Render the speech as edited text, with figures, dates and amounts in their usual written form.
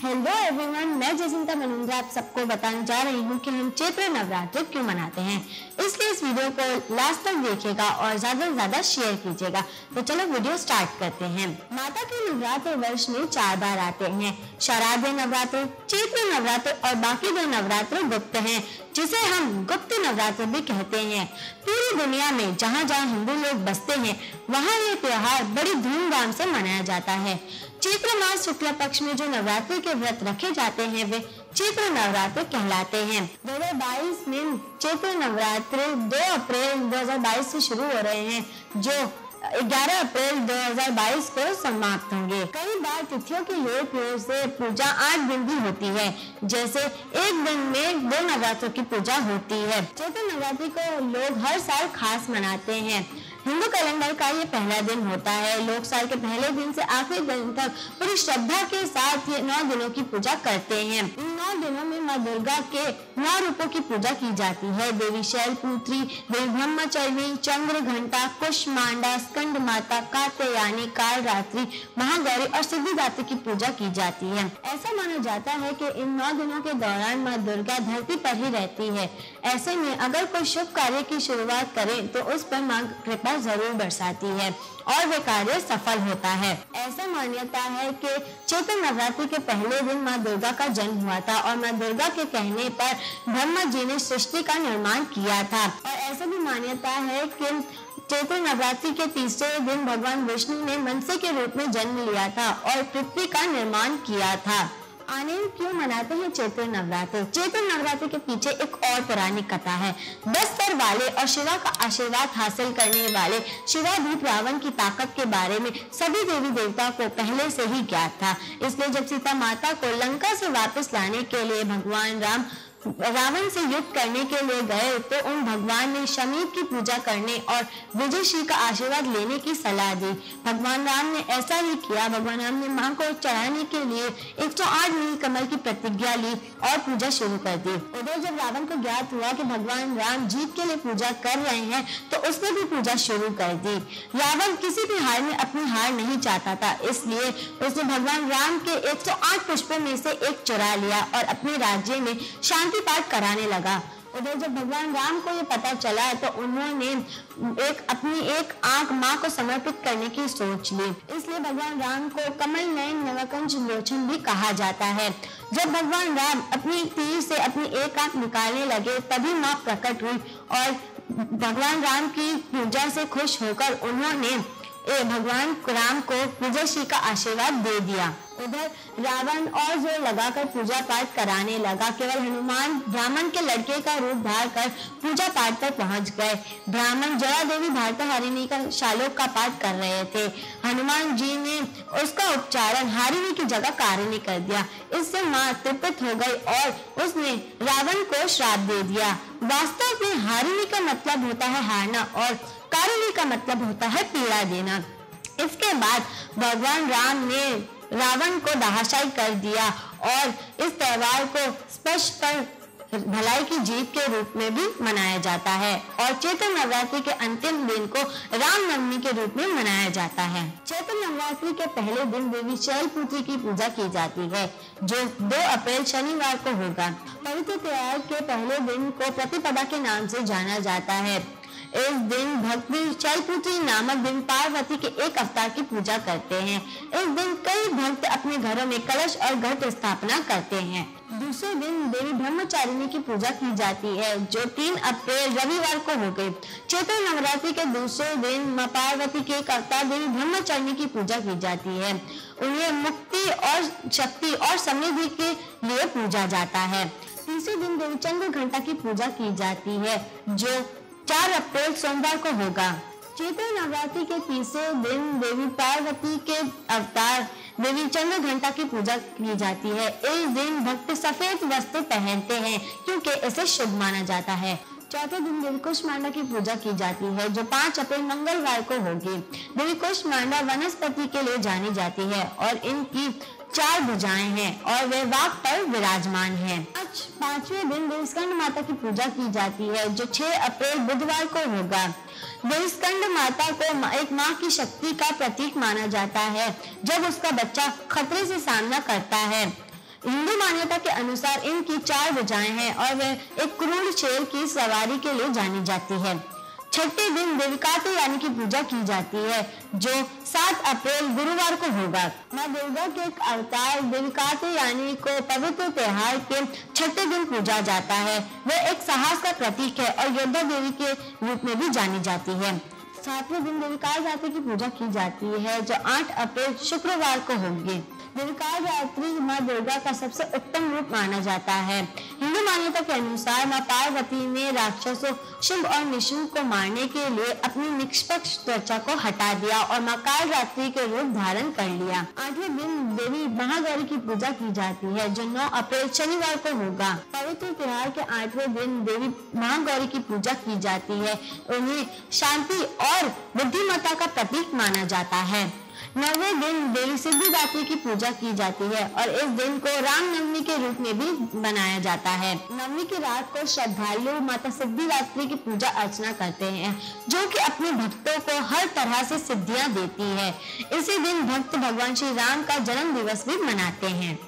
Hello everyone, मैं जसिंता मनुंजा आप सबको बताने जा रही हूँ कि हम चैत्र नवरात्र क्यों मनाते हैं। इसलिए इस वीडियो को लास्ट तक देखिएगा और ज्यादा से ज्यादा शेयर कीजिएगा। तो चलो वीडियो स्टार्ट करते हैं। माता के नवरात्र वर्ष में 4 बार आते हैं। शारदीय नवरात्र, चैत्र नवरात्र और बाकी 2 नवरात्र गुप्त हैं, जिसे हम गुप्त नवरात्र भी कहते हैं। पूरी दुनिया में जहाँ जहाँ हिंदू लोग बसते हैं वहाँ ये त्योहार बड़ी धूमधाम से मनाया जाता है। चैत्र मास शुक्ल पक्ष में जो नवरात्रि के व्रत रखे जाते हैं वे चैत्र नवरात्र कहलाते हैं। 2022 में चैत्र नवरात्र 2 अप्रैल 2022 से शुरू हो रहे हैं, जो 11 अप्रैल 2022 को समाप्त होंगे। कई बार तिथियों की लोड से पूजा 8 दिन भी होती है, जैसे एक दिन में 2 नवरात्रों की पूजा होती है। चैत्र नवरात्रि को लोग हर साल खास मनाते हैं। हिंदू कैलेंडर का ये पहला दिन होता है। लोग साल के पहले दिन से आखिरी दिन तक पूरी श्रद्धा के साथ ये 9 दिनों की पूजा करते हैं। इन 9 दिनों में माँ दुर्गा के 9 रूपों की पूजा की जाती है। देवी शैलपुत्री, देवी ब्रह्मचारिणी, चंद्र घंटा, कुष्मांडा, स्कंद माता, कात्यायनी, कालरात्रि, महागौरी और सिद्धिदात्री की पूजा की जाती है। ऐसा माना जाता है कि इन 9 दिनों के दौरान माँ दुर्गा धरती पर ही रहती है। ऐसे में अगर कोई शुभ कार्य की शुरुआत करे तो उस पर माँ कृपा जरूर बरसाती है और वे कार्य सफल होता है। ऐसा मान्यता है कि चैत्र नवरात्रि के पहले दिन माँ दुर्गा का जन्म हुआ था और माँ दुर्गा के कहने पर ब्रह्मा जी ने सृष्टि का निर्माण किया था। और ऐसा भी मान्यता है कि चैत्र नवरात्रि के तीसरे दिन भगवान विष्णु ने मनसे के रूप में जन्म लिया था और पृथ्वी का निर्माण किया था। आने क्यों मनाते हैं चैत्र नवरात्र? चैत्र नवरात्र के पीछे एक और पौराणिक कथा है। 10 सर वाले और शिवा का आशीर्वाद हासिल करने वाले शिवाधीप रावण की ताकत के बारे में सभी देवी देवता को पहले से ही ज्ञात था। इसलिए जब सीता माता को लंका से वापस लाने के लिए भगवान राम रावण से युद्ध करने के लिए गए तो उन भगवान ने शमी की पूजा करने और विजयश्री का आशीर्वाद लेने की सलाह दी। भगवान राम ने ऐसा ही किया। भगवान राम ने मां को चढ़ाने के लिए 108 नील कमल की प्रतिज्ञा ली और पूजा शुरू कर दी। उधर जब रावण को ज्ञात हुआ कि भगवान राम जीत के लिए पूजा कर रहे हैं तो उसने भी पूजा शुरू कर दी। रावण किसी भी हाल में अपनी हार नहीं चाहता था, इसलिए उसने भगवान राम के 108 पुष्पों में से एक चुरा लिया और अपने राज्य में शांति पाठ कराने लगा। उधर जब भगवान राम को ये पता चला तो उन्होंने अपनी एक आंख मां को समर्पित करने की सोच ली। इसलिए भगवान राम को कमल नयन नवकंच लोचन भी कहा जाता है। जब भगवान राम अपनी तीर से अपनी एक आंख निकालने लगे तभी मां प्रकट हुई और भगवान राम की पूजा से खुश होकर उन्होंने भगवान राम को विजयश्री का आशीर्वाद दे दिया। उधर रावण और जोर लगाकर पूजा पाठ कराने लगा। केवल हनुमान ब्राह्मण के लड़के का रूप धार कर पूजा पाठ पर पहुंच गए। ब्राह्मण जया देवी भारतहारिणी का शालोक का पाठ कर रहे थे। हनुमान जी ने उसका उच्चारण हारिणी की जगह कारिणी कर दिया। इससे मां तृप्त हो गई और उसने रावण को श्राप दे दिया। वास्तव में हारिणी का मतलब होता है हारना और कारिणी का मतलब होता है पीड़ा देना। इसके बाद भगवान राम ने रावण को धराशायी कर दिया और इस त्योहार को स्पष्ट कर भलाई की जीत के रूप में भी मनाया जाता है और चैत्र नवरात्रि के अंतिम दिन को रामनवमी के रूप में मनाया जाता है। चैत्र नवरात्रि के पहले दिन देवी शैलपुत्री की पूजा की जाती है, जो 2 अप्रैल शनिवार को होगा। पवित्र त्योहार के पहले दिन को प्रतिपदा के नाम से जाना जाता है। इस दिन भक्ति शैलपुत्री नामक दिन पार्वती के एक अवतार की पूजा करते हैं। इस दिन कई भक्त अपने घरों में कलश और घट स्थापना करते हैं। दूसरे दिन देवी ब्रह्मचारिणी की पूजा की जाती है, जो 3 अप्रैल रविवार को हो गई। चैत्र नवरात्रि के दूसरे दिन मां पार्वती के एक अवतार देवी ब्रह्मचारिणी की पूजा की जाती है। उन्हें मुक्ति और शक्ति और समृद्धि के लिए पूजा जाता है। तीसरे दिन देवी चंद्र घंटा की पूजा की जाती है, जो 4 अप्रैल सोमवार को होगा। चैत्र नवरात्रि के तीसरे दिन देवी पार्वती के अवतार देवी चंद्र घंटा की पूजा की जाती है। इस दिन भक्त सफेद वस्त्र पहनते हैं क्योंकि इसे शुभ माना जाता है। चौथे दिन देवी कुष्मांडा की पूजा की जाती है, जो 5 अप्रैल मंगलवार को होगी। देवी कुष्मांडा वनस्पति के लिए जानी जाती है और इनकी 4 भुजाएं हैं और वे वाक पर विराजमान हैं। आज 5वें दिन देवी स्कंद माता की पूजा की जाती है, जो 6 अप्रैल बुधवार को होगा। देवी स्कंद माता को एक माँ की शक्ति का प्रतीक माना जाता है जब उसका बच्चा खतरे से सामना करता है। हिंदू मान्यता के अनुसार इनकी 4 भुजाएं हैं और वे एक क्रूर शेर की सवारी के लिए जानी जाती है। छठे दिन देविकाते यानी की पूजा की जाती है जो 7 अप्रैल गुरुवार को होगा। माँ दुर्गा के एक अवतार देविकाते यानी को पवित्र त्योहार के छठे दिन पूजा जाता है। वह एक साहस का प्रतीक है और योद्धा देवी के रूप में भी जानी जाती है। 7वें दिन देविकाल रात्रि की पूजा की जाती है जो 8 अप्रैल शुक्रवार को होगी। देविकाल रात्रि माँ दुर्गा का सबसे उत्तम रूप माना जाता है। हिंदू मान्यता के अनुसार माँ पार्वती ने राक्षसों शुंभ और निशुंभ को मारने के लिए अपनी निष्पक्ष त्वचा को हटा दिया और माँ काल रात्रि के रूप धारण कर लिया। 8वें दिन देवी महागौरी की पूजा की जाती है जो 9 अप्रैल शनिवार को होगा। पवित्र त्योहार के 8वें दिन देवी महागौरी की पूजा की जाती है। उन्हें शांति और बुद्धिमत्ता का प्रतीक माना जाता है। 9वें दिन देवी सिद्धिदात्री की पूजा की जाती है और इस दिन को रामनवमी के रूप में भी मनाया जाता है। नवमी की रात को श्रद्धालु माता सिद्धिदात्री की पूजा अर्चना करते हैं जो कि अपने भक्तों को हर तरह से सिद्धियां देती है। इसी दिन भक्त भगवान श्री राम का जन्म दिवस भी मनाते हैं।